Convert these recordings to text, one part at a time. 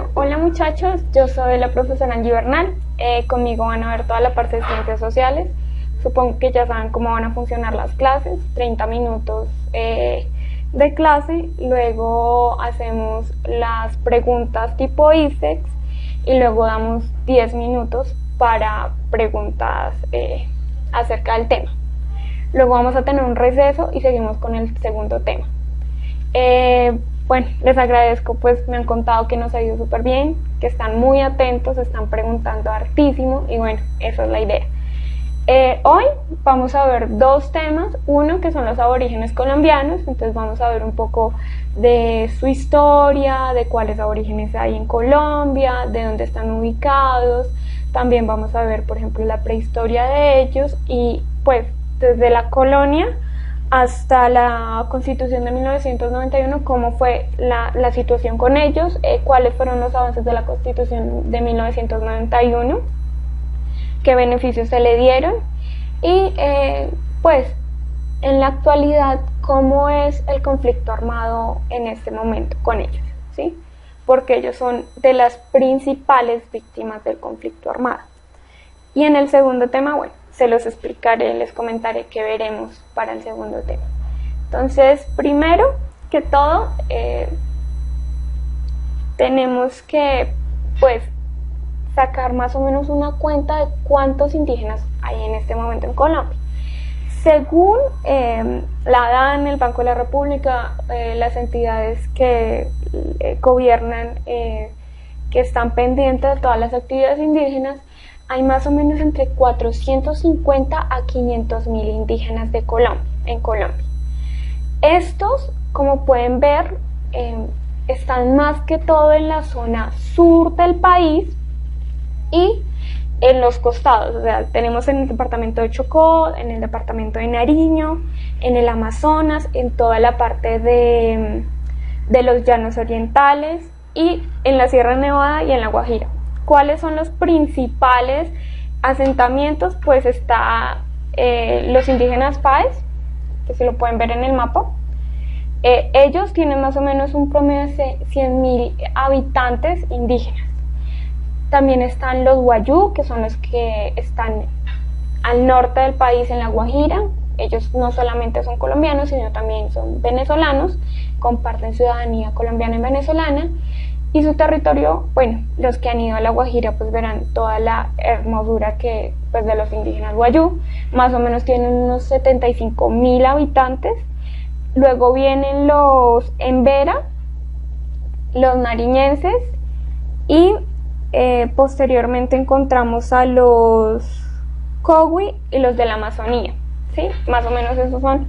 Bueno, hola muchachos, yo soy la profesora Angie Bernal. Conmigo van a ver toda la parte de ciencias sociales. Supongo que ya saben cómo van a funcionar las clases, 30 minutos de clase, luego hacemos las preguntas tipo ICEX y luego damos 10 minutos para preguntas acerca del tema. Luego vamos a tener un receso y seguimos con el segundo tema. Bueno, les agradezco, pues me han contado que nos ha ido súper bien, que están muy atentos, están preguntando hartísimo y bueno, esa es la idea. Hoy vamos a ver dos temas, uno que son los aborígenes colombianos, entonces vamos a ver un poco de su historia, de cuáles aborígenes hay en Colombia, de dónde están ubicados, también vamos a ver, por ejemplo, la prehistoria de ellos y pues desde la colonia hasta la Constitución de 1991, cómo fue la situación con ellos, cuáles fueron los avances de la Constitución de 1991, qué beneficios se le dieron y pues en la actualidad cómo es el conflicto armado en este momento con ellos, ¿sí? Porque ellos son de las principales víctimas del conflicto armado. Y en el segundo tema, bueno, se los explicaré, les comentaré qué veremos para el segundo tema. Entonces, primero que todo, tenemos que, pues, sacar más o menos una cuenta de cuántos indígenas hay en este momento en Colombia. Según la DAN, el Banco de la República, las entidades que gobiernan, que están pendientes de todas las actividades indígenas, hay más o menos entre 450 a 500 mil indígenas en Colombia. Estos, como pueden ver, están más que todo en la zona sur del país y en los costados. O sea, tenemos en el departamento de Chocó, en el departamento de Nariño, en el Amazonas, en toda la parte de los llanos orientales y en la Sierra Nevada y en la Guajira. ¿Cuáles son los principales asentamientos? Pues está los indígenas Páez, que se lo pueden ver en el mapa. Ellos tienen más o menos un promedio de 100.000 habitantes indígenas. También están los Wayuu, que son los que están al norte del país, en la Guajira. Ellos no solamente son colombianos, sino también son venezolanos, comparten ciudadanía colombiana y venezolana. Y su territorio, bueno, los que han ido a la Guajira pues verán toda la hermosura que pues de los indígenas Wayuu, más o menos tienen unos 75.000 habitantes. Luego vienen los Embera, los nariñenses y posteriormente encontramos a los Cowi y los de la Amazonía, ¿sí? Más o menos esos son,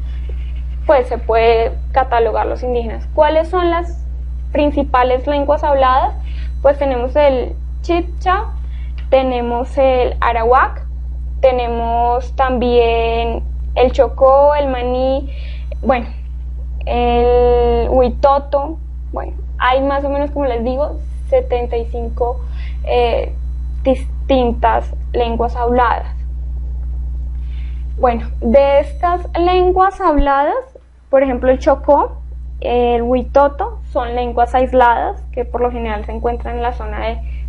pues se puede catalogar los indígenas. ¿Cuáles son las principales lenguas habladas? Pues tenemos el Chibcha, tenemos el Arawak, tenemos también el Chocó, el Maní, bueno, el Huitoto. Bueno, hay más o menos, como les digo, 75 distintas lenguas habladas. Bueno, de estas lenguas habladas, por ejemplo, el Chocó, el Huitoto son lenguas aisladas que por lo general se encuentran en la zona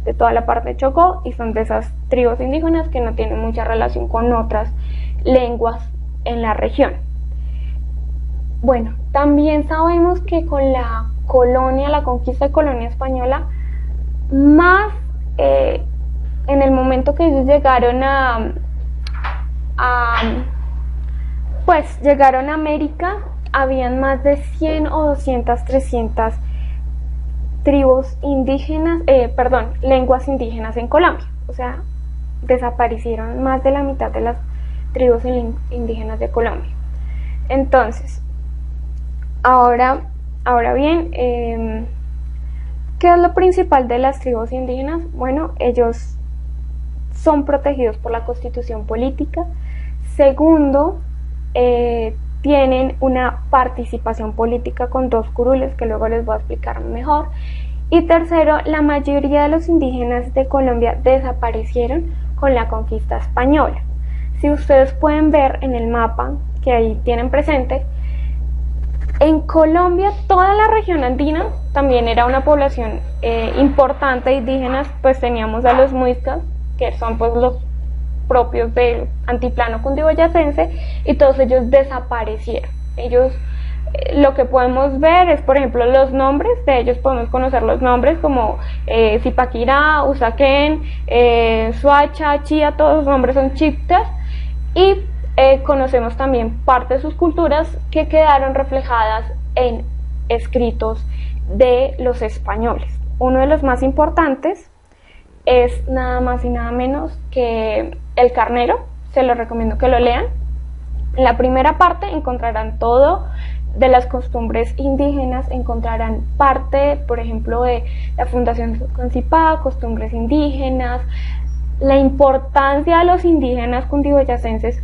de toda la parte de Chocó y son de esas tribus indígenas que no tienen mucha relación con otras lenguas en la región. Bueno, también sabemos que con la conquista de colonia española, más en el momento que ellos llegaron llegaron a América, habían más de 100 o 200, 300 lenguas indígenas en Colombia. O sea, desaparecieron más de la mitad de las tribus indígenas de Colombia. Entonces, ahora bien, ¿qué es lo principal de las tribus indígenas? Bueno, ellos son protegidos por la Constitución política. Segundo, tienen una participación política con 2 curules que luego les voy a explicar mejor. Y tercero, la mayoría de los indígenas de Colombia desaparecieron con la conquista española. Si ustedes pueden ver en el mapa que ahí tienen presente, En Colombia, toda la región andina también era una población importante de indígenas, pues teníamos a los muiscas, que son pues los propios del antiplano cundiboyacense, y todos ellos desaparecieron. Ellos, lo que podemos ver es, por ejemplo, los nombres de ellos, podemos conocer los nombres como Zipaquirá, Usaquén, Suacha, Chía, todos los nombres son chiptas, y conocemos también parte de sus culturas que quedaron reflejadas en escritos de los españoles. Uno de los más importantes es nada más y nada menos que El Carnero, se los recomiendo que lo lean. En la primera parte encontrarán todo de las costumbres indígenas, encontrarán parte, por ejemplo, de la Fundación Concipá, costumbres indígenas, la importancia de los indígenas cundiboyacenses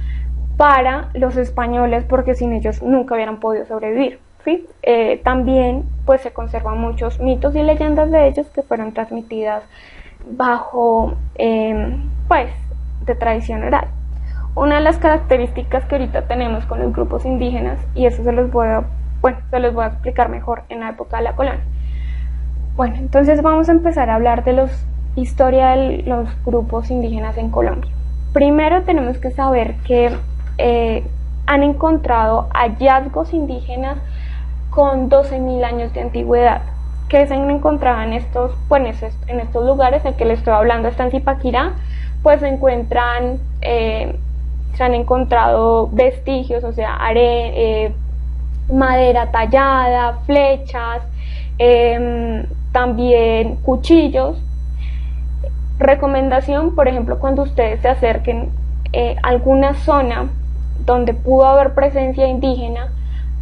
para los españoles, porque sin ellos nunca hubieran podido sobrevivir, ¿sí? También pues se conservan muchos mitos y leyendas de ellos que fueron transmitidas bajo pues de tradición oral. Una de las características que ahorita tenemos con los grupos indígenas, y eso se los voy a explicar mejor en la época de la colonia. Bueno, entonces vamos a empezar a hablar de la historia de los grupos indígenas en Colombia. Primero tenemos que saber que han encontrado hallazgos indígenas con 12.000 años de antigüedad, que se han encontrado en estos lugares. El que les estoy hablando está en Zipaquirá, pues se han encontrado vestigios, o sea, madera tallada, flechas, también cuchillos. Recomendación, por ejemplo, cuando ustedes se acerquen a alguna zona donde pudo haber presencia indígena,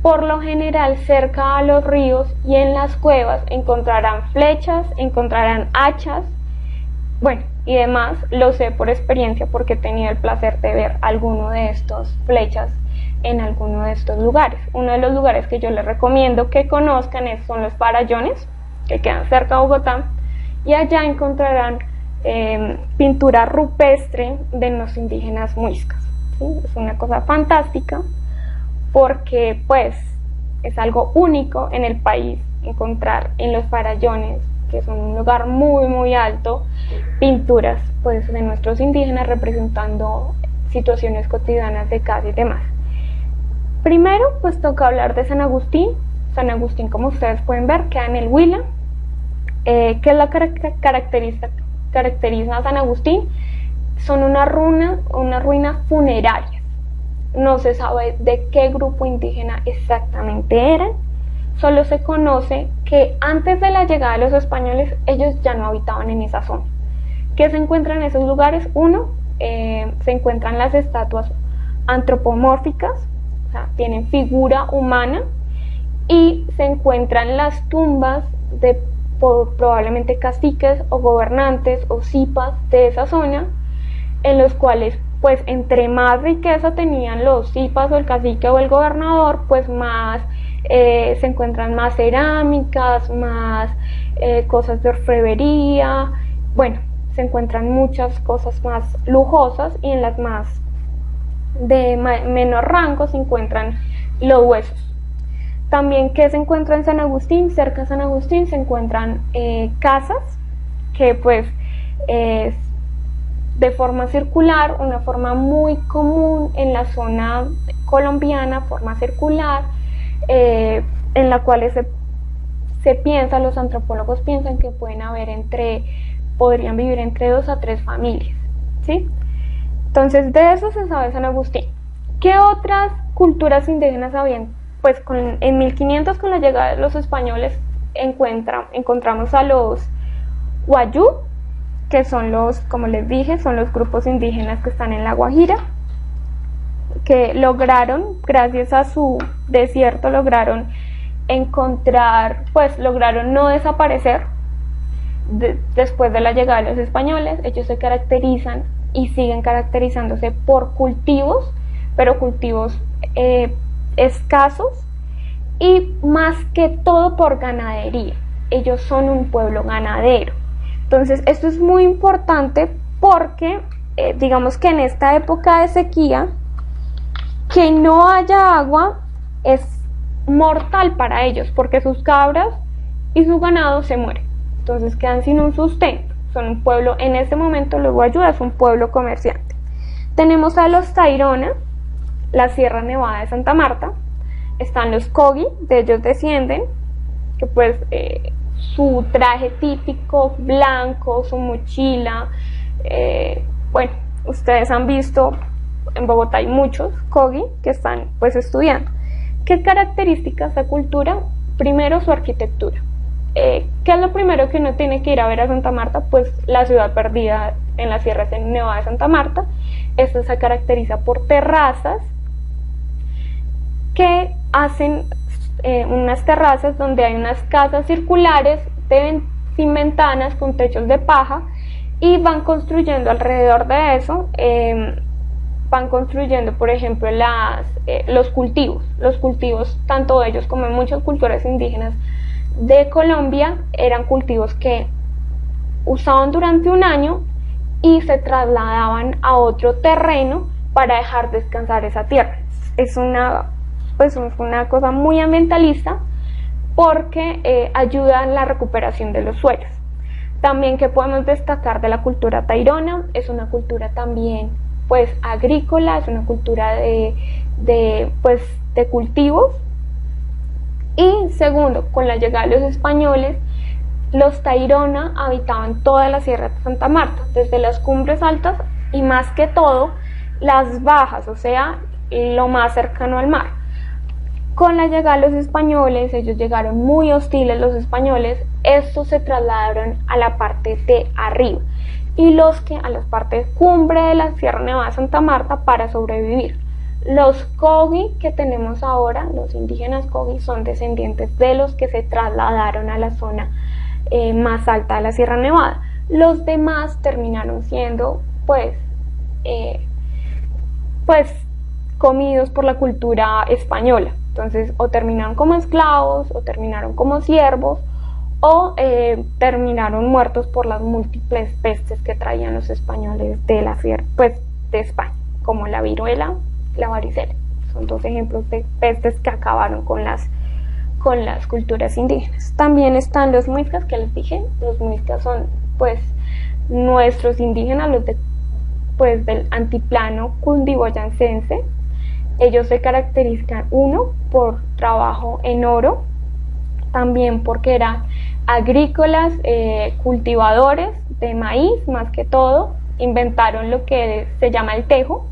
por lo general cerca a los ríos y en las cuevas encontrarán flechas, encontrarán hachas, bueno, y demás. Lo sé por experiencia porque he tenido el placer de ver alguno de estos flechas en alguno de estos lugares. Uno de los lugares que yo les recomiendo que conozcan son los Farallones, que quedan cerca de Bogotá, y allá encontrarán pintura rupestre de los indígenas muiscas, ¿sí? Es una cosa fantástica porque pues es algo único en el país encontrar en los Farallones, que son un lugar muy muy alto, pinturas pues de nuestros indígenas representando situaciones cotidianas de casa y demás. Primero pues toca hablar de San Agustín. San Agustín, como ustedes pueden ver, queda en el Huila. ¿Qué es la caracteriza a San Agustín? Son unas ruinas funerarias. No se sabe de qué grupo indígena exactamente eran, solo se conoce que antes de la llegada de los españoles ellos ya no habitaban en esa zona. ¿Qué se encuentra en esos lugares? Uno, se encuentran las estatuas antropomórficas, o sea, tienen figura humana, y se encuentran las tumbas de probablemente caciques o gobernantes o cipas de esa zona, en los cuales pues entre más riqueza tenían los cipas o el cacique o el gobernador, pues más se encuentran más cerámicas, más cosas de orfebrería, bueno, se encuentran muchas cosas más lujosas, y en las más de menor rango se encuentran los huesos. También, ¿qué se encuentra en San Agustín? Cerca de San Agustín se encuentran casas que pues es de forma circular, una forma muy común en la zona colombiana, forma circular, en la cual se piensa, los antropólogos piensan que podrían vivir entre 2 a 3 familias, ¿sí? Entonces de eso se sabe San Agustín. ¿Qué otras culturas indígenas habían? Pues en 1500, con la llegada de los españoles, encontramos a los Wayuu, que son como les dije, son los grupos indígenas que están en La Guajira, que lograron, gracias a su desierto, lograron no desaparecer después de la llegada de los españoles. Ellos se caracterizan y siguen caracterizándose por cultivos, pero cultivos escasos, y más que todo por ganadería. Ellos son un pueblo ganadero. Entonces esto es muy importante porque digamos que en esta época de sequía, que no haya agua es mortal para ellos, porque sus cabras y su ganado se mueren. Entonces quedan sin un sustento. Son un pueblo, en este momento los Guayú es un pueblo comerciante. Tenemos a los Tairona, la Sierra Nevada de Santa Marta. Están los Kogi, de ellos descienden, que pues su traje típico blanco, su mochila, bueno, ustedes han visto, en Bogotá hay muchos Kogi que están pues estudiando. ¿Qué caracteriza esta cultura? Primero, su arquitectura. ¿Qué es lo primero que uno tiene que ir a ver a Santa Marta? Pues la ciudad perdida en la Sierra Nevada de Santa Marta. Esto se caracteriza por terrazas que hacen unas terrazas donde hay unas casas circulares sin ventanas con techos de paja, y van construyendo alrededor de eso, van construyendo, por ejemplo, los cultivos, tanto ellos como en muchas culturas indígenas de Colombia, eran cultivos que usaban durante un año y se trasladaban a otro terreno para dejar descansar esa tierra. Es una cosa muy ambientalista, porque ayuda en la recuperación de los suelos. También, que podemos destacar de la cultura tairona, es una cultura también pues agrícola, es una cultura de cultivos. Y segundo, con la llegada de los españoles, los tairona habitaban toda la Sierra de Santa Marta, desde las cumbres altas y más que todo las bajas, o sea, lo más cercano al mar. Con la llegada de los españoles, ellos llegaron muy hostiles, los españoles, estos se trasladaron a la parte de arriba, y los que a la parte cumbre de la Sierra Nevada de Santa Marta para sobrevivir. Los Kogi que tenemos ahora, los indígenas Kogi, son descendientes de los que se trasladaron a la zona más alta de la Sierra Nevada. Los demás terminaron siendo pues comidos por la cultura española. Entonces, o terminaron como esclavos, o terminaron como siervos, o terminaron muertos por las múltiples pestes que traían los españoles de la sierra, pues de España, como la viruela, la varicela. Son dos ejemplos de pestes que acabaron con las culturas indígenas. También están los muiscas, que les dije. Los muiscas son pues nuestros indígenas, los del antiplano cundiboyacense. Ellos se caracterizan, uno, por trabajo en oro, también porque eran agrícolas, cultivadores de maíz más que todo. Inventaron lo que se llama el tejo,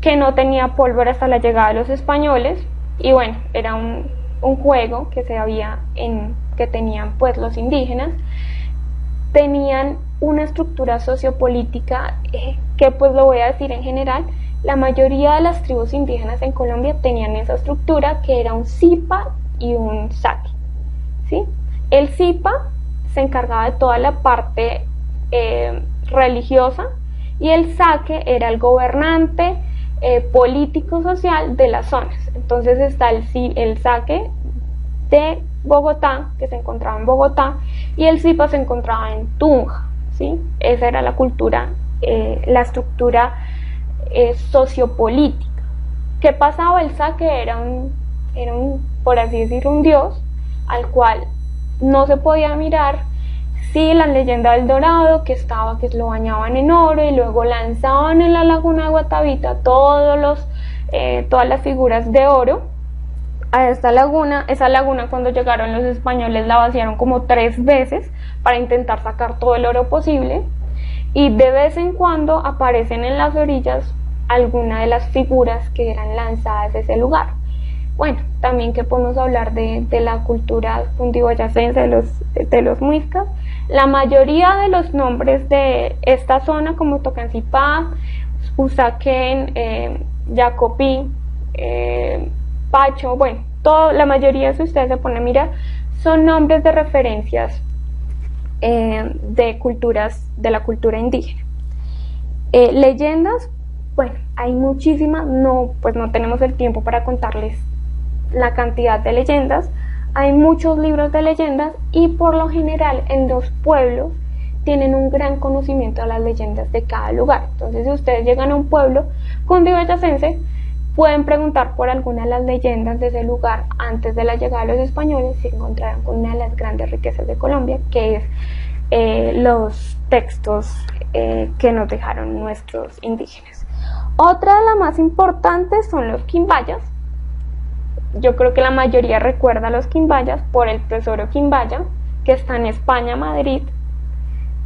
que no tenía pólvora hasta la llegada de los españoles, y bueno, era un juego que que tenían pues los indígenas. Tenían una estructura sociopolítica que pues lo voy a decir en general, la mayoría de las tribus indígenas en Colombia tenían esa estructura, que era un zipa y un saque, ¿sí? El zipa se encargaba de toda la parte religiosa, y el saque era el gobernante político social de las zonas. Entonces está el saque de Bogotá, que se encontraba en Bogotá, y el zipa se encontraba en Tunja, ¿sí? Esa era la cultura, la estructura sociopolítica. ¿Qué pasaba? El saque era un, por así decir, un dios al cual no se podía mirar. Sí, la leyenda del Dorado, que lo bañaban en oro y luego lanzaban en la laguna de Guatavita todas las figuras de oro a esta laguna. Esa laguna, cuando llegaron los españoles, la vaciaron como 3 veces para intentar sacar todo el oro posible, y de vez en cuando aparecen en las orillas algunas de las figuras que eran lanzadas de ese lugar. Bueno, también que podemos hablar de la cultura cundiboyacense, de los muiscas. La mayoría de los nombres de esta zona, como Tocancipá, Usaquén, Jacopí, Pacho, bueno, la mayoría, si ustedes se ponen a mirar, son nombres de referencias de la cultura indígena. Leyendas, bueno, hay muchísimas, pues no tenemos el tiempo para contarles la cantidad de leyendas. Hay muchos libros de leyendas, y por lo general en los pueblos tienen un gran conocimiento de las leyendas de cada lugar. Entonces, si ustedes llegan a un pueblo cundiboyacense, pueden preguntar por alguna de las leyendas de ese lugar antes de la llegada de los españoles, se encontrarán con una de las grandes riquezas de Colombia, que es los textos que nos dejaron nuestros indígenas. Otra de las más importantes son los quimbayas. Yo creo que la mayoría recuerda a los quimbayas por el tesoro Quimbaya, que está en España, Madrid,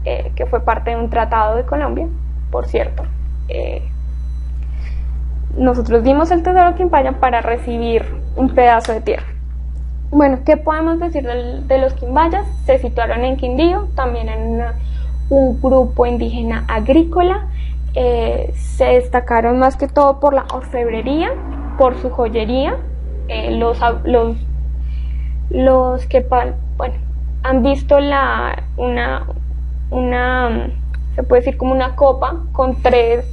que fue parte de un tratado de Colombia, por cierto. Nosotros dimos el tesoro Quimbaya para recibir un pedazo de tierra. Bueno, ¿qué podemos decir de los quimbayas? Se situaron en Quindío, también en un grupo indígena agrícola. Se destacaron más que todo por la orfebrería, por su joyería. Los que han visto se puede decir como una copa con 3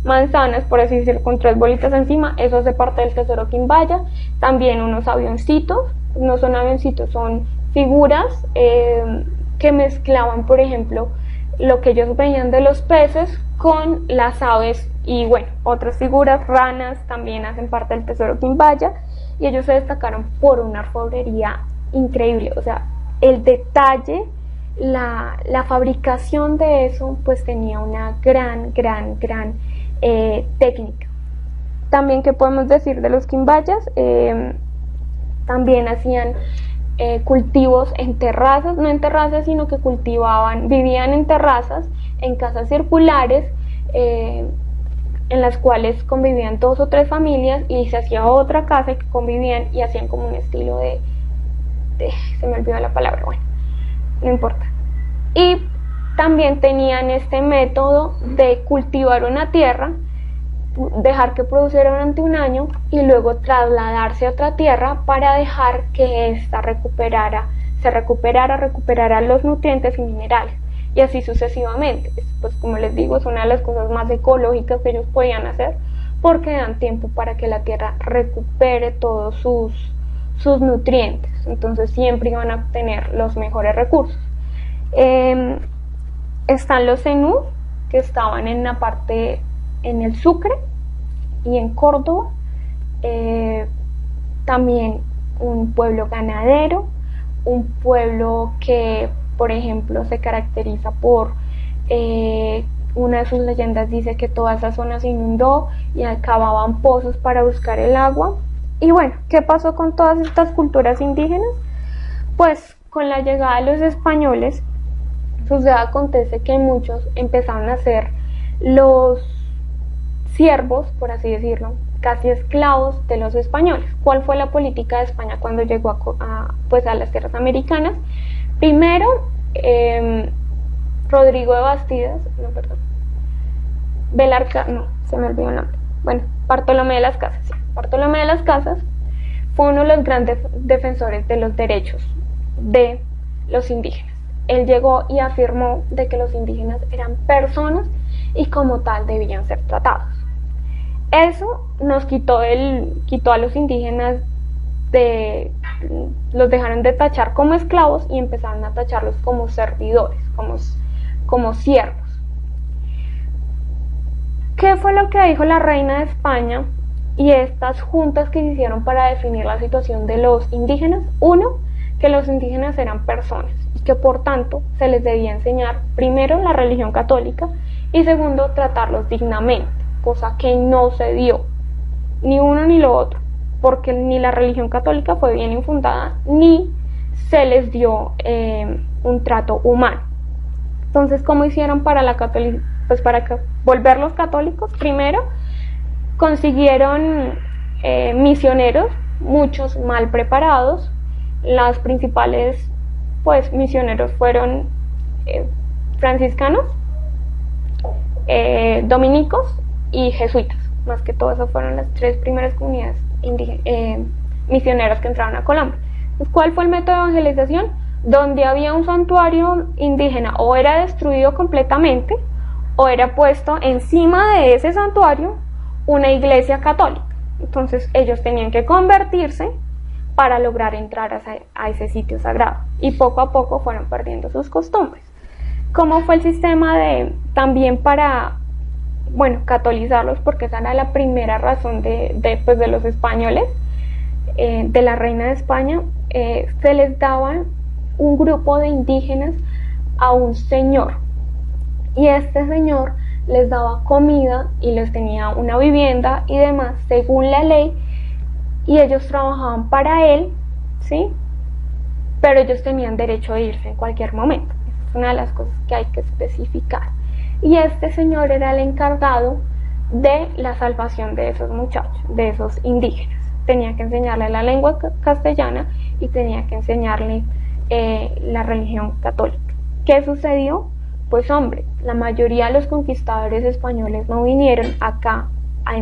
manzanas, por así decirlo, con 3 bolitas encima, eso hace parte del tesoro Quimbaya. También unos avioncitos, no son avioncitos, son figuras que mezclaban, por ejemplo, lo que ellos veían de los peces con las aves, y bueno, otras figuras, ranas, también hacen parte del tesoro Quimbaya, y ellos se destacaron por una orfebrería increíble. O sea, el detalle, la fabricación de eso, pues tenía una gran técnica. También, ¿qué podemos decir de los quimbayas? También hacían cultivos en terrazas, no en terrazas, sino que vivían en terrazas, en casas circulares, en las cuales convivían 2 o 3 familias, y se hacía otra casa que convivían y hacían como un estilo se me olvidó la palabra, bueno, no importa. Y también tenían este método de cultivar una tierra, dejar que produciera durante un año y luego trasladarse a otra tierra para dejar que ésta recuperara los nutrientes y minerales, y así sucesivamente. Pues como les digo, es una de las cosas más ecológicas que ellos podían hacer, porque dan tiempo para que la tierra recupere todos sus nutrientes. Entonces siempre iban a obtener los mejores recursos. Están los zenú, que estaban en la parte en el Sucre y en Córdoba. También un pueblo ganadero, un pueblo que, por ejemplo, se caracteriza por una de sus leyendas dice que toda esa zona se inundó y cavaban pozos para buscar el agua. Y bueno, ¿qué pasó con todas estas culturas indígenas? Pues con la llegada de los españoles, acontece que muchos empezaron a ser los siervos, por así decirlo, casi esclavos de los españoles. ¿Cuál fue la política de España cuando llegó a las tierras americanas? Primero, Rodrigo de Bastidas, se me olvidó el nombre. Bueno, Bartolomé de las Casas. Sí. Bartolomé de las Casas fue uno de los grandes defensores de los derechos de los indígenas. Él llegó y afirmó de que los indígenas eran personas y como tal debían ser tratados. Eso nos quitó a los indígenas los dejaron de tachar como esclavos y empezaron a tacharlos como servidores, como siervos. ¿Qué fue lo que dijo la reina de España y estas juntas que se hicieron para definir la situación de los indígenas? Uno, que los indígenas eran personas y que por tanto se les debía enseñar primero la religión católica y segundo tratarlos dignamente, cosa que no se dio, ni uno ni lo otro, porque ni la religión católica fue bien infundada ni se les dio un trato humano. Entonces, ¿cómo hicieron para volverlos católicos? Primero consiguieron misioneros, muchos mal preparados. Las principales misioneros fueron franciscanos, dominicos y jesuitas. Más que todo, esas fueron las 3 primeras comunidades misioneras que entraron a Colombia. ¿Cuál fue el método de evangelización? Donde había un santuario indígena, o era destruido completamente o era puesto encima de ese santuario una iglesia católica. Entonces ellos tenían que convertirse para lograr entrar a ese sitio sagrado, y poco a poco fueron perdiendo sus costumbres. ¿Cómo fue el sistema también para catolizarlos, porque esa era la primera razón de los españoles, de la reina de España. Se les daban un grupo de indígenas a un señor, y este señor les daba comida y les tenía una vivienda y demás según la ley, y ellos trabajaban para él, ¿sí? Pero ellos tenían derecho a irse en cualquier momento. Esa es una de las cosas que hay que especificar. Y este señor era el encargado de la salvación de esos muchachos, de esos indígenas. Tenía que enseñarle la lengua castellana y tenía que enseñarle la religión católica. ¿Qué sucedió? Pues hombre, la mayoría de los conquistadores españoles no vinieron acá a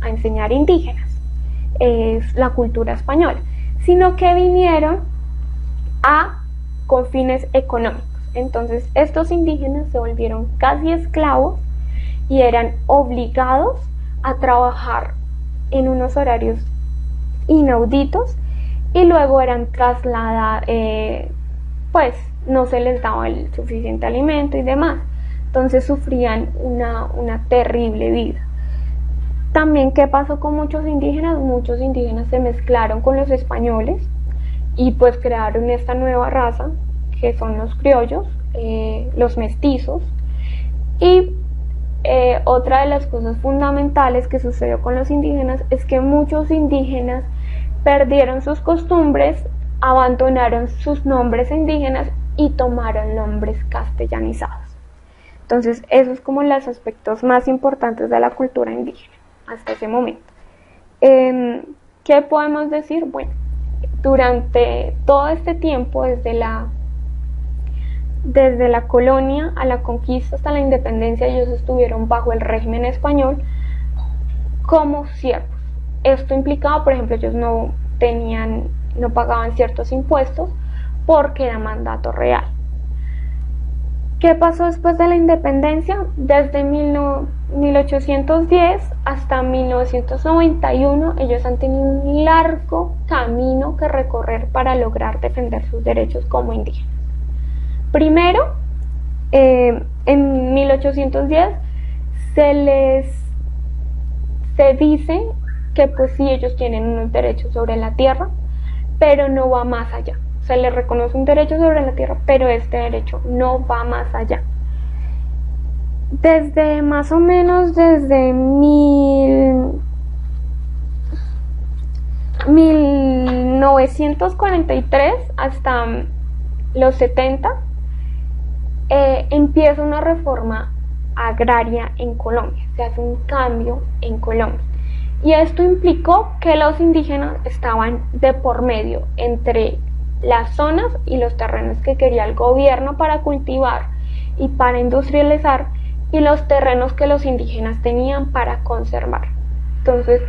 enseñar indígenas, es la cultura española, sino que vinieron con fines económicos. Entonces estos indígenas se volvieron casi esclavos y eran obligados a trabajar en unos horarios inauditos, y luego eran trasladados, pues no se les daba el suficiente alimento y demás. Entonces sufrían una terrible vida. También, ¿qué pasó con muchos indígenas? Muchos indígenas se mezclaron con los españoles y pues crearon esta nueva raza, que son los criollos, los mestizos. Y otra de las cosas fundamentales que sucedió con los indígenas es que muchos indígenas perdieron sus costumbres, abandonaron sus nombres indígenas y tomaron nombres castellanizados. Entonces, esos como los aspectos más importantes de la cultura indígena hasta ese momento. ¿Qué podemos decir? Bueno, durante todo este tiempo, desde la colonia a la conquista hasta la independencia, ellos estuvieron bajo el régimen español como siervos. Esto implicaba, por ejemplo, ellos no pagaban ciertos impuestos porque era mandato real. ¿Qué pasó después de la independencia? Desde 1810 hasta 1991 ellos han tenido un largo camino que recorrer para lograr defender sus derechos como indígenas. Primero, en 1810 se dice que pues sí, ellos tienen unos derechos sobre la tierra, pero no va más allá. Se les reconoce un derecho sobre la tierra, pero este derecho no va más allá. Desde más o menos desde 1943 hasta los 70 empieza una reforma agraria en Colombia, se hace un cambio en Colombia. Y esto implicó que los indígenas estaban de por medio entre las zonas y los terrenos que quería el gobierno para cultivar y para industrializar, y los terrenos que los indígenas tenían para conservar. Entonces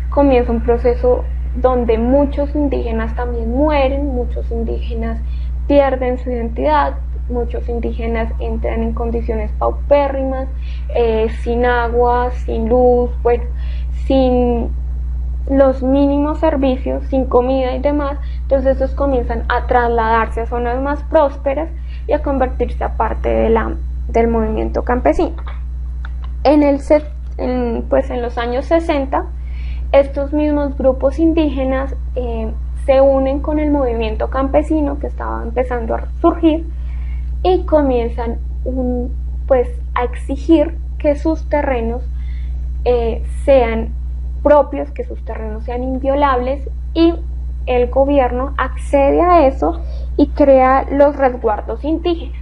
comienza un proceso donde muchos indígenas también mueren, muchos indígenas pierden su identidad, muchos indígenas entran en condiciones paupérrimas, sin agua, sin luz, sin los mínimos servicios, sin comida y demás. Entonces estos comienzan a trasladarse a zonas más prósperas y a convertirse a parte del movimiento campesino. En los años 60, estos mismos grupos indígenas se unen con el movimiento campesino que estaba empezando a surgir y comienzan a exigir que sus terrenos sean propios, que sus terrenos sean inviolables, y el gobierno accede a eso y crea los resguardos indígenas.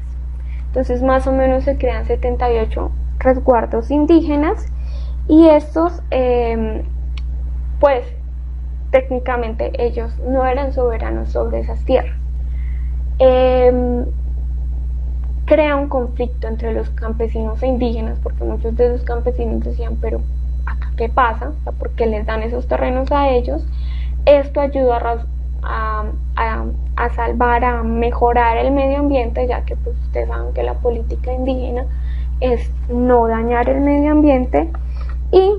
Entonces más o menos se crean 78 resguardos indígenas, y estos técnicamente ellos no eran soberanos sobre esas tierras. Crea un conflicto entre los campesinos e indígenas, porque muchos de esos campesinos decían, pero ¿acá qué pasa? ¿Por qué les dan esos terrenos a ellos? Esto ayuda a salvar, a mejorar el medio ambiente, ya que pues ustedes saben que la política indígena es no dañar el medio ambiente, y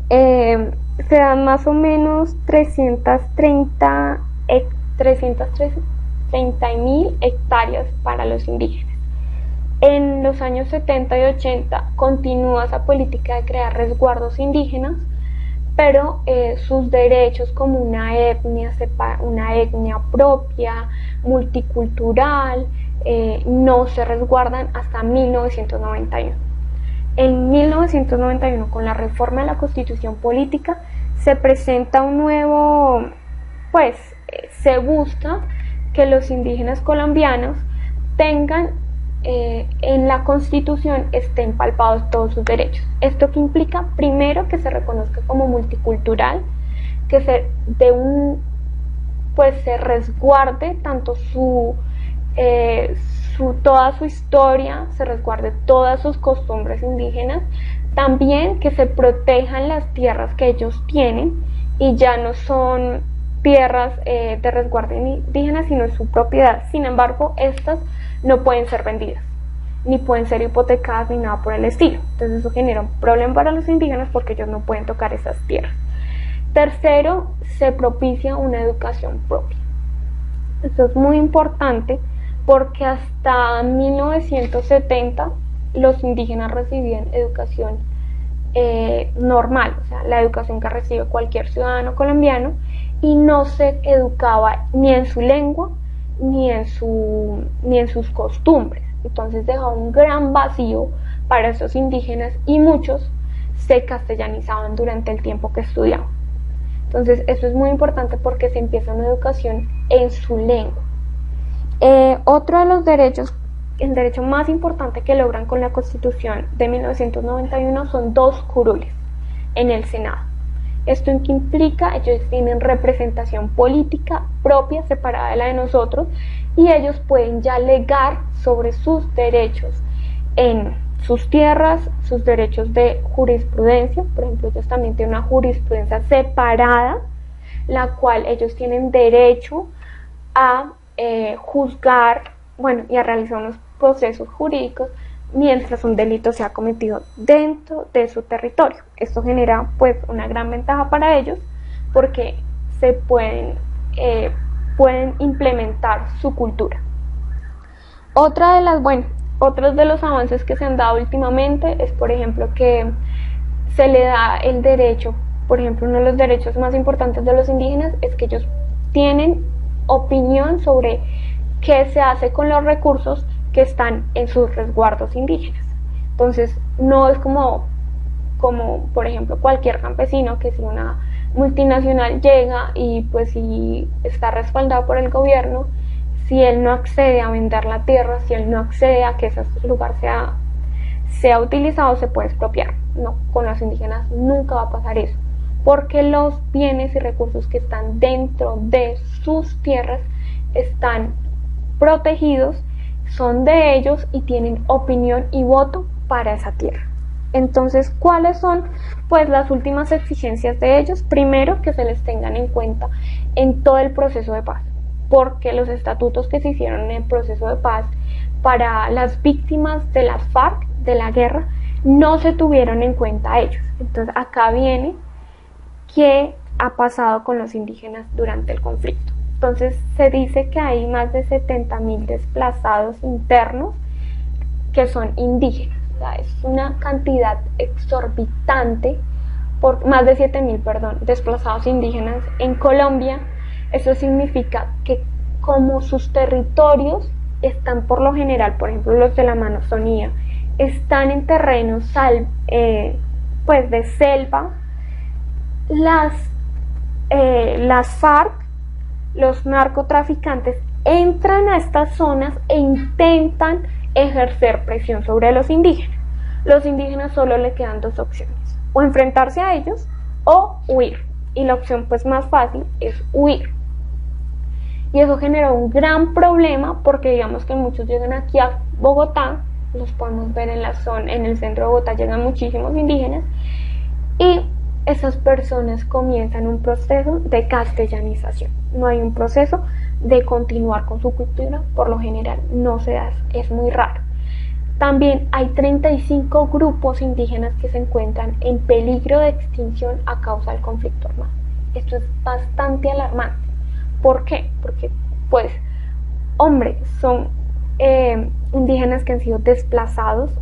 se dan más o menos 330.000 hectáreas para los indígenas. En los años 70 y 80 continúa esa política de crear resguardos indígenas, pero sus derechos como una etnia propia, multicultural, no se resguardan hasta 1991. En 1991, con la reforma de la Constitución Política, se presenta un nuevo, se busca que los indígenas colombianos tengan en la Constitución estén palpados todos sus derechos. Esto que implica, primero, que se reconozca como multicultural, que se resguarde tanto toda su historia, se resguarde todas sus costumbres indígenas, también que se protejan las tierras que ellos tienen y ya no son tierras de resguardo indígena, sino su propiedad. Sin embargo, estas no pueden ser vendidas, ni pueden ser hipotecadas, ni nada por el estilo. Entonces eso genera un problema para los indígenas porque ellos no pueden tocar esas tierras. Tercero, se propicia una educación propia. Esto es muy importante porque hasta 1970 los indígenas recibían educación normal, o sea, la educación que recibe cualquier ciudadano colombiano, y no se educaba ni en su lengua ni en sus costumbres. Entonces dejaba un gran vacío para esos indígenas y muchos se castellanizaban durante el tiempo que estudiaban. Entonces eso es muy importante porque se empieza una educación en su lengua. Otro de los derechos, el derecho más importante que logran con la Constitución de 1991 son 2 curules en el Senado. Esto en qué implica, ellos tienen representación política propia, separada de la de nosotros, y ellos pueden ya alegar sobre sus derechos en sus tierras, sus derechos de jurisprudencia. Por ejemplo, ellos también tienen una jurisprudencia separada, la cual ellos tienen derecho a juzgar, y a realizar unos procesos jurídicos mientras un delito sea cometido dentro de su territorio. Esto genera una gran ventaja para ellos porque se pueden implementar su cultura. Otros de los avances que se han dado últimamente es, por ejemplo, que se le da el derecho, por ejemplo, uno de los derechos más importantes de los indígenas es que ellos tienen opinión sobre qué se hace con los recursos que están en sus resguardos indígenas. Entonces no es como por ejemplo cualquier campesino que si una multinacional llega y si está respaldado por el gobierno, si él no accede a vender la tierra, si él no accede a que ese lugar sea utilizado, se puede expropiar. No, con los indígenas nunca va a pasar eso, porque los bienes y recursos que están dentro de sus tierras están protegidos, son de ellos y tienen opinión y voto para esa tierra. Entonces, ¿cuáles son las últimas exigencias de ellos? Primero, que se les tengan en cuenta en todo el proceso de paz, porque los estatutos que se hicieron en el proceso de paz para las víctimas de las FARC, de la guerra, no se tuvieron en cuenta a ellos. Entonces, acá viene qué ha pasado con los indígenas durante el conflicto. Entonces se dice que hay más de 70.000 desplazados internos que son indígenas. O sea, es una cantidad exorbitante, por más de 7.000, desplazados indígenas en Colombia. Eso significa que como sus territorios están por lo general, por ejemplo los de la Amazonía, están en terrenos de selva, las FARC, los narcotraficantes, entran a estas zonas e intentan ejercer presión sobre los indígenas. Los indígenas solo le quedan 2 opciones: o enfrentarse a ellos o huir. Y la opción más fácil es huir. Y eso generó un gran problema porque digamos que muchos llegan aquí a Bogotá, los podemos ver en el centro de Bogotá llegan muchísimos indígenas, y esas personas comienzan un proceso de castellanización. No hay un proceso de continuar con su cultura, por lo general no se da, es muy raro. También hay 35 grupos indígenas que se encuentran en peligro de extinción a causa del conflicto armado. Esto es bastante alarmante. ¿Por qué? Porque son indígenas que han sido desplazados,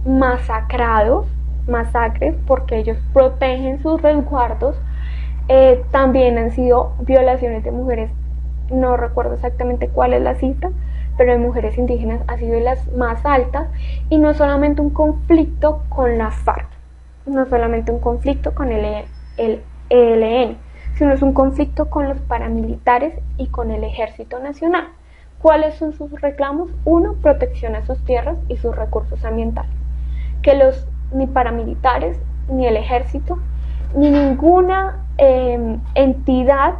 masacres porque ellos protegen sus resguardos. También han sido violaciones de mujeres, no recuerdo exactamente cuál es la cifra, pero de mujeres indígenas ha sido de las más altas, y no solamente un conflicto con las FARC, no solamente un conflicto con el ELN, sino es un conflicto con los paramilitares y con el Ejército Nacional. ¿Cuáles son sus reclamos? Uno, protección a sus tierras y sus recursos ambientales. Que ni paramilitares, ni el ejército, ni ninguna entidad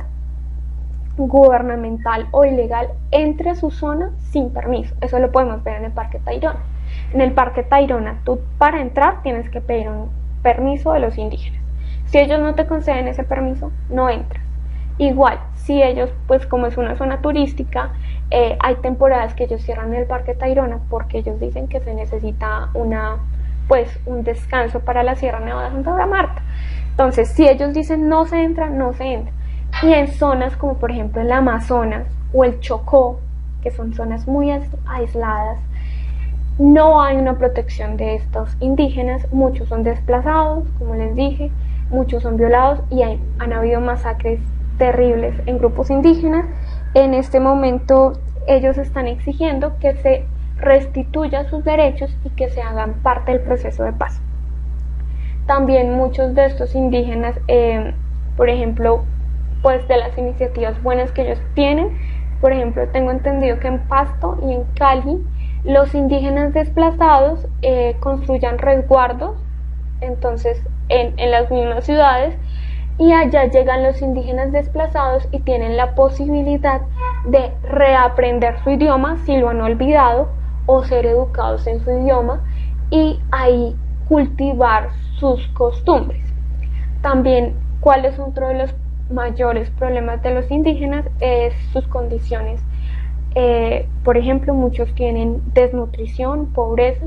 gubernamental o ilegal entre a su zona sin permiso. Eso lo podemos ver en el Parque Tayrona. En el Parque Tayrona, tú para entrar tienes que pedir un permiso de los indígenas. Si ellos no te conceden ese permiso, no entras. Igual, si ellos, pues como es una zona turística, hay temporadas que ellos cierran el Parque Tayrona porque ellos dicen que se necesita un descanso para la Sierra Nevada de Santa Marta. Entonces, si ellos dicen no se entra, no se entra. Y en zonas como por ejemplo el Amazonas o el Chocó, que son zonas muy aisladas, no hay una protección de estos indígenas. Muchos son desplazados, como les dije, muchos son violados y han habido masacres terribles en grupos indígenas. En este momento ellos están exigiendo que se restituya sus derechos y que se hagan parte del proceso de paz. También muchos de estos indígenas, por ejemplo, pues de las iniciativas buenas que ellos tienen, por ejemplo, tengo entendido que en Pasto y en Cali los indígenas desplazados construyan resguardos, entonces en las mismas ciudades, y allá llegan los indígenas desplazados y tienen la posibilidad de reaprender su idioma si lo han olvidado, o ser educados en su idioma y ahí cultivar sus costumbres. También, ¿cuál es otro de los mayores problemas de los indígenas? Es sus condiciones. Por ejemplo, muchos tienen desnutrición, pobreza.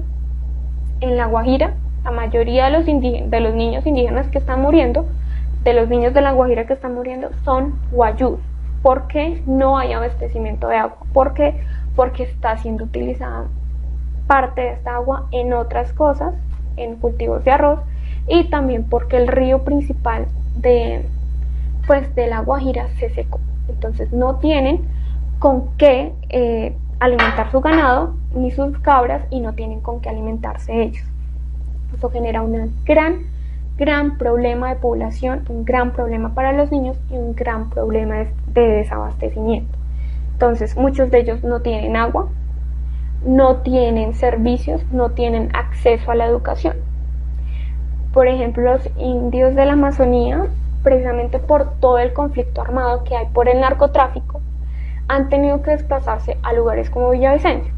En La Guajira, la mayoría de los niños indígenas que están muriendo, de los niños de La Guajira que están muriendo, son guayús. ¿Por qué no hay abastecimiento de agua? ¿Por qué? Porque está siendo utilizada parte de esta agua en otras cosas, en cultivos de arroz, y también porque el río principal de La Guajira se secó. Entonces no tienen con qué alimentar su ganado ni sus cabras, y no tienen con qué alimentarse ellos. Eso genera un gran problema de población, un gran problema para los niños y un gran problema de desabastecimiento. Entonces muchos de ellos no tienen agua, no tienen servicios, no tienen acceso a la educación. Por ejemplo, los indios de la Amazonía, precisamente por todo el conflicto armado que hay por el narcotráfico, han tenido que desplazarse a lugares como Villavicencio.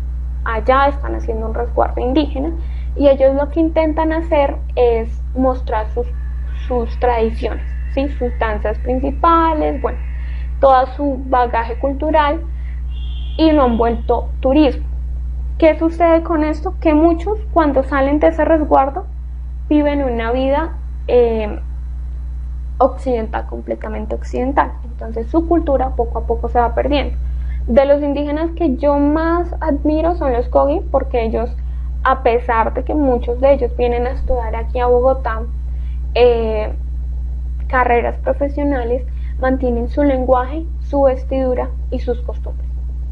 Allá están haciendo un resguardo indígena y ellos lo que intentan hacer es mostrar sus tradiciones, ¿sí? Sus danzas principales, todo su bagaje cultural, y lo han vuelto turismo. ¿Qué sucede con esto? Que muchos, cuando salen de ese resguardo, viven una vida occidental, completamente occidental. Entonces su cultura poco a poco se va perdiendo. De los indígenas que yo más admiro son los Kogi, porque ellos, a pesar de que muchos de ellos vienen a estudiar aquí a Bogotá carreras profesionales, mantienen su lenguaje, su vestidura y sus costumbres.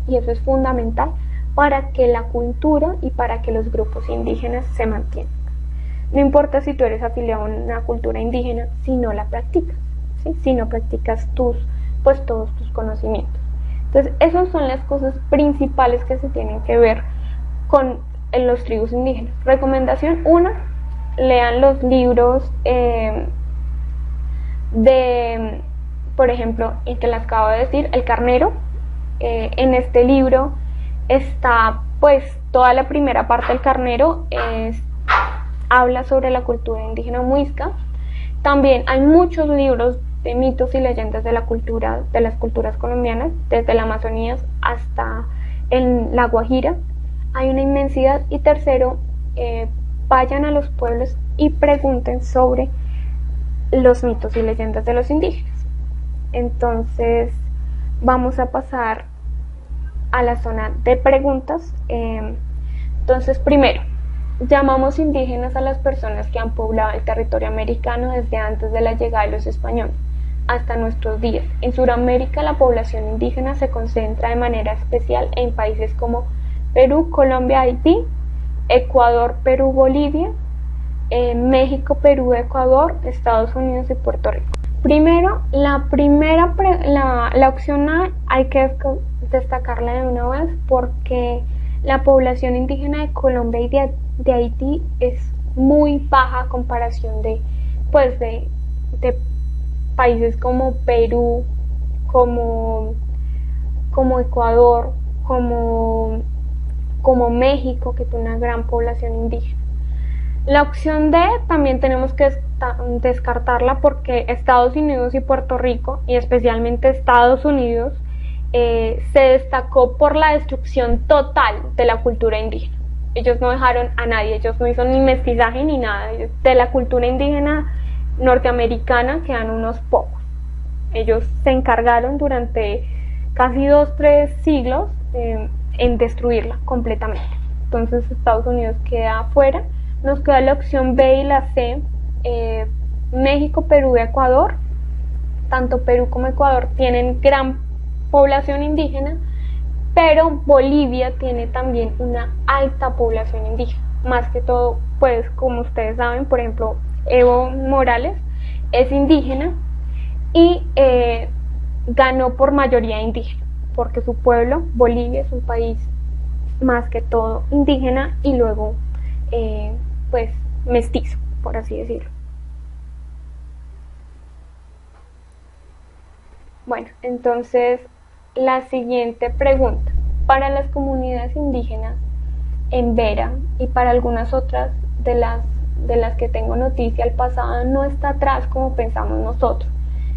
Y eso es fundamental para que la cultura y para que los grupos indígenas se mantengan. No importa si tú eres afiliado a una cultura indígena, si no la practicas, ¿sí? Si no practicas todos tus conocimientos. Entonces, esas son las cosas principales que se tienen que ver con los tribus indígenas. Recomendación 1, lean los libros por ejemplo, el que les acabo de decir, El Carnero. En este libro está toda la primera parte del Carnero, habla sobre la cultura indígena muisca. También hay muchos libros de mitos y leyendas de las culturas colombianas, desde la Amazonía hasta en La Guajira. Hay una inmensidad. Y tercero, vayan a los pueblos y pregunten sobre los mitos y leyendas de los indígenas. Entonces vamos a pasar a la zona de preguntas. Entonces, primero, llamamos indígenas a las personas que han poblado el territorio americano desde antes de la llegada de los españoles hasta nuestros días. En Sudamérica la población indígena se concentra de manera especial en países como Perú, Colombia, Haití, Ecuador, Perú, Bolivia, México, Perú, Ecuador, Estados Unidos y Puerto Rico. Primero, la opción A hay que destacarla de una vez porque la población indígena de Colombia y de Haití es muy baja a comparación de países como Perú, como Ecuador, como México, que tiene una gran población indígena. La opción D también tenemos que descartarla porque Estados Unidos y Puerto Rico, y especialmente Estados Unidos, se destacó por la destrucción total de la cultura indígena. Ellos no dejaron a nadie, ellos no hicieron ni mestizaje ni nada. De la cultura indígena norteamericana quedan unos pocos. Ellos se encargaron durante casi 2-3 siglos en destruirla completamente. Entonces Estados Unidos queda afuera. Nos queda la opción B y la C, México, Perú y Ecuador. Tanto Perú como Ecuador tienen gran población indígena, pero Bolivia tiene también una alta población indígena. Más que todo, pues como ustedes saben, por ejemplo, Evo Morales es indígena y ganó por mayoría indígena, porque su pueblo, Bolivia, es un país más que todo indígena y luego pues mestizo, por así decirlo. Bueno, entonces la siguiente pregunta. Para las comunidades indígenas en Vera y para algunas otras de las que tengo noticia, el pasado no está atrás como pensamos nosotros,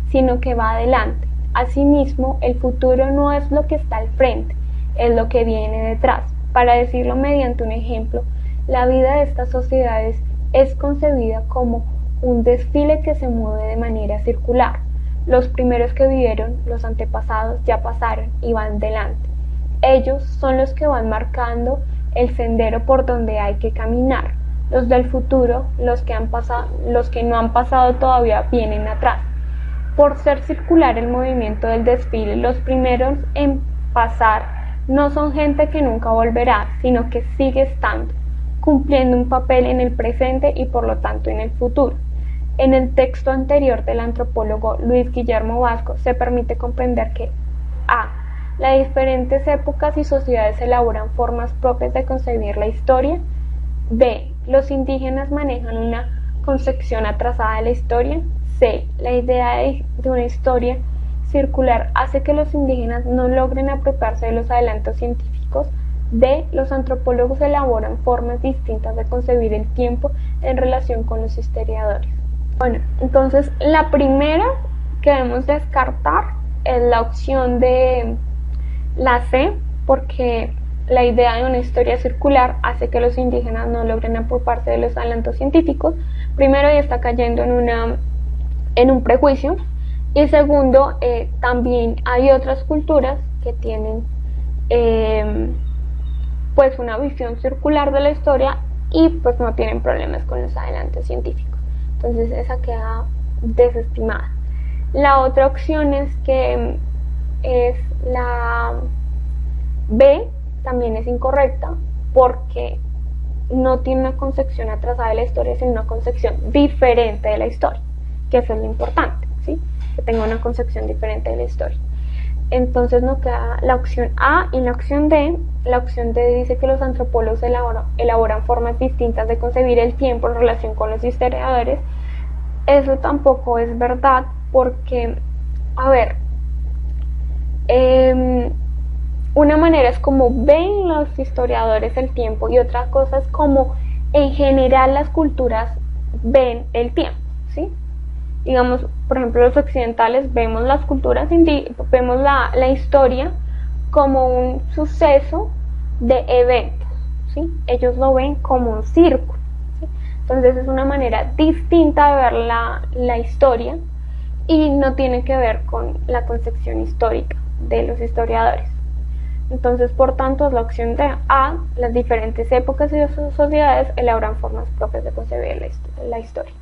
sino que va adelante. Asimismo, el futuro no es lo que está al frente, es lo que viene detrás. Para decirlo mediante un ejemplo, la vida de estas sociedades es concebida como un desfile que se mueve de manera circular. Los primeros que vivieron, los antepasados, ya pasaron y van delante. Ellos son los que van marcando el sendero por donde hay que caminar. Los del futuro, los que no han pasado todavía, vienen atrás. Por ser circular el movimiento del desfile, los primeros en pasar no son gente que nunca volverá, sino que sigue estando, cumpliendo un papel en el presente y por lo tanto en el futuro. En el texto anterior del antropólogo Luis Guillermo Vasco se permite comprender que a. Las diferentes épocas y sociedades elaboran formas propias de concebir la historia. B. Los indígenas manejan una concepción atrasada de la historia. C. La idea de una historia circular hace que los indígenas no logren apropiarse de los adelantos científicos. D. Los antropólogos elaboran formas distintas de concebir el tiempo en relación con los historiadores. Bueno, entonces la primera que debemos descartar es la opción de la C, porque la idea de una historia circular hace que los indígenas no logren apropiarse de los adelantos científicos. Primero, ya está cayendo en un prejuicio, y segundo, también hay otras culturas que tienen pues una visión circular de la historia y pues no tienen problemas con los adelantos científicos. Entonces esa queda desestimada. La otra opción es la B, también es incorrecta porque no tiene una concepción atrasada de la historia, sino una concepción diferente de la historia, que eso es lo importante, ¿sí? Que tenga una concepción diferente de la historia. Entonces nos queda la opción A y la opción D. La opción D dice que los antropólogos elaboran formas distintas de concebir el tiempo en relación con los historiadores. Eso tampoco es verdad porque, a ver, una manera es como ven los historiadores el tiempo y otra cosa es como en general las culturas ven el tiempo, ¿sí? Digamos, por ejemplo, los occidentales vemos las culturas, vemos la historia como un suceso de eventos, ¿sí? Ellos lo ven como un círculo, ¿sí? Entonces es una manera distinta de ver la historia y no tiene que ver con la concepción histórica de los historiadores. Entonces, por tanto, es la opción de A. Las diferentes épocas y sociedades elaboran formas propias de concebir la historia.